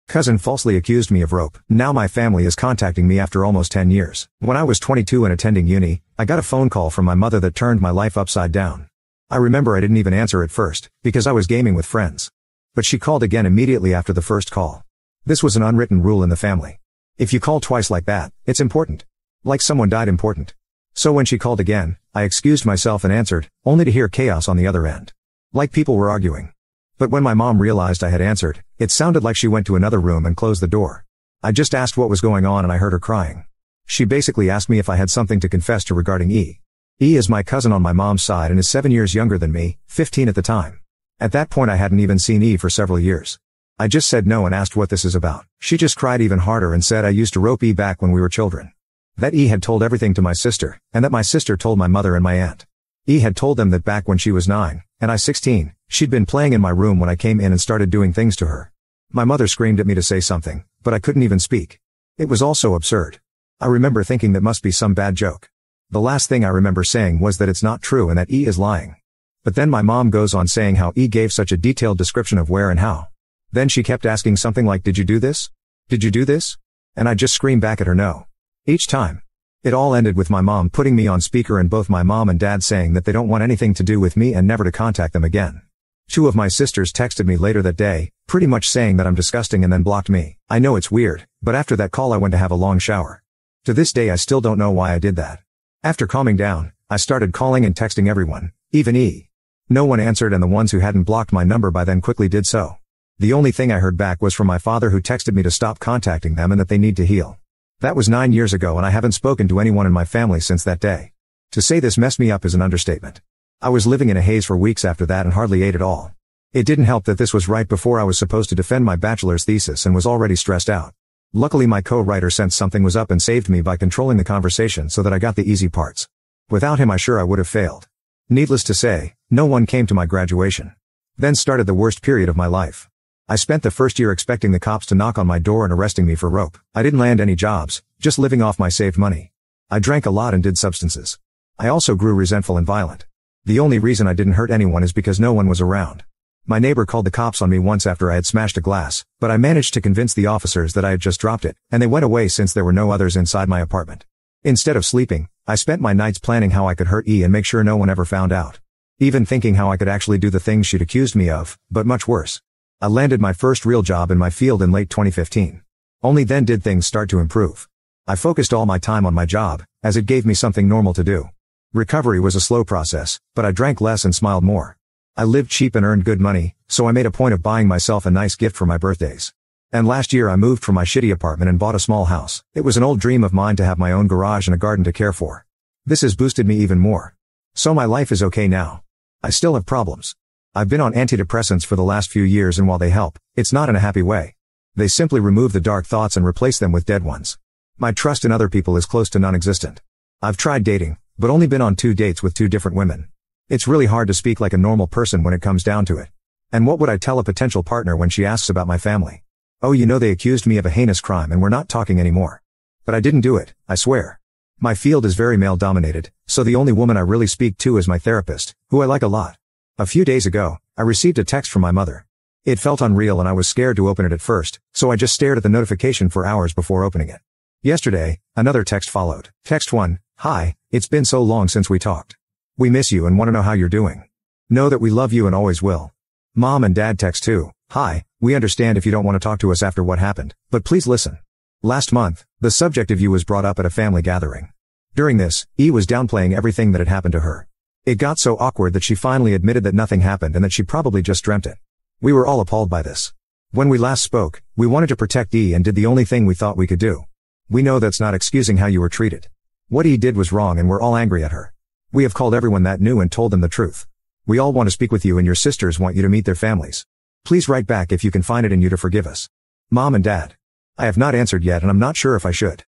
Cousin falsely accused me of rape. Now my family is contacting me after almost 10 years. When I was 22 and attending uni, I got a phone call from my mother that turned my life upside down. I remember I didn't even answer at first, because I was gaming with friends. But she called again immediately after the first call. This was an unwritten rule in the family. If you call twice like that, it's important. Like someone died important. So when she called again, I excused myself and answered, only to hear chaos on the other end. Like people were arguing. But when my mom realized I had answered, it sounded like she went to another room and closed the door. I just asked what was going on and I heard her crying. She basically asked me if I had something to confess to regarding E. E is my cousin on my mom's side and is 7 years younger than me, 15 at the time. At that point I hadn't even seen E for several years. I just said no and asked what this is about. She just cried even harder and said I used to rope E back when we were children. That E had told everything to my sister, and that my sister told my mother and my aunt. E had told them that back when she was 9, and I 16, she'd been playing in my room when I came in and started doing things to her. My mother screamed at me to say something, but I couldn't even speak. It was all so absurd. I remember thinking that must be some bad joke. The last thing I remember saying was that it's not true and that E is lying. But then my mom goes on saying how E gave such a detailed description of where and how. Then she kept asking something like, "Did you do this? Did you do this?" And I just screamed back at her no. Each time. It all ended with my mom putting me on speaker and both my mom and dad saying that they don't want anything to do with me and never to contact them again. 2 of my sisters texted me later that day, pretty much saying that I'm disgusting and then blocked me. I know it's weird, but after that call I went to have a long shower. To this day I still don't know why I did that. After calming down, I started calling and texting everyone, even E. No one answered and the ones who hadn't blocked my number by then quickly did so. The only thing I heard back was from my father who texted me to stop contacting them and that they need to heal. That was 9 years ago and I haven't spoken to anyone in my family since that day. To say this messed me up is an understatement. I was living in a haze for weeks after that and hardly ate at all. It didn't help that this was right before I was supposed to defend my bachelor's thesis and was already stressed out. Luckily my co-writer sensed something was up and saved me by controlling the conversation so that I got the easy parts. Without him I would have failed. Needless to say, no one came to my graduation. Then started the worst period of my life. I spent the first year expecting the cops to knock on my door and arresting me for rope. I didn't land any jobs, just living off my saved money. I drank a lot and did substances. I also grew resentful and violent. The only reason I didn't hurt anyone is because no one was around. My neighbor called the cops on me once after I had smashed a glass, but I managed to convince the officers that I had just dropped it, and they went away since there were no others inside my apartment. Instead of sleeping, I spent my nights planning how I could hurt E and make sure no one ever found out. Even thinking how I could actually do the things she'd accused me of, but much worse. I landed my first real job in my field in late 2015. Only then did things start to improve. I focused all my time on my job, as it gave me something normal to do. Recovery was a slow process, but I drank less and smiled more. I lived cheap and earned good money, so I made a point of buying myself a nice gift for my birthdays. And last year I moved from my shitty apartment and bought a small house. It was an old dream of mine to have my own garage and a garden to care for. This has boosted me even more. So my life is okay now. I still have problems. I've been on antidepressants for the last few years and while they help, it's not in a happy way. They simply remove the dark thoughts and replace them with dead ones. My trust in other people is close to non-existent. I've tried dating, but only been on 2 dates with 2 different women. It's really hard to speak like a normal person when it comes down to it. And what would I tell a potential partner when she asks about my family? Oh, you know they accused me of a heinous crime and we're not talking anymore. But I didn't do it, I swear. My field is very male-dominated, so the only woman I really speak to is my therapist, who I like a lot. A few days ago, I received a text from my mother. It felt unreal and I was scared to open it at first, so I just stared at the notification for hours before opening it. Yesterday, another text followed. Text 1, "Hi, it's been so long since we talked. We miss you and want to know how you're doing. Know that we love you and always will." Mom and Dad text 2, "Hi, we understand if you don't want to talk to us after what happened, but please listen. Last month, the subject of you was brought up at a family gathering. During this, E was downplaying everything that had happened to her. It got so awkward that she finally admitted that nothing happened and that she probably just dreamt it. We were all appalled by this. When we last spoke, we wanted to protect E and did the only thing we thought we could do. We know that's not excusing how you were treated. What E did was wrong and we're all angry at her. We have called everyone that knew and told them the truth. We all want to speak with you and your sisters want you to meet their families. Please write back if you can find it in you to forgive us. Mom and Dad." I have not answered yet and I'm not sure if I should.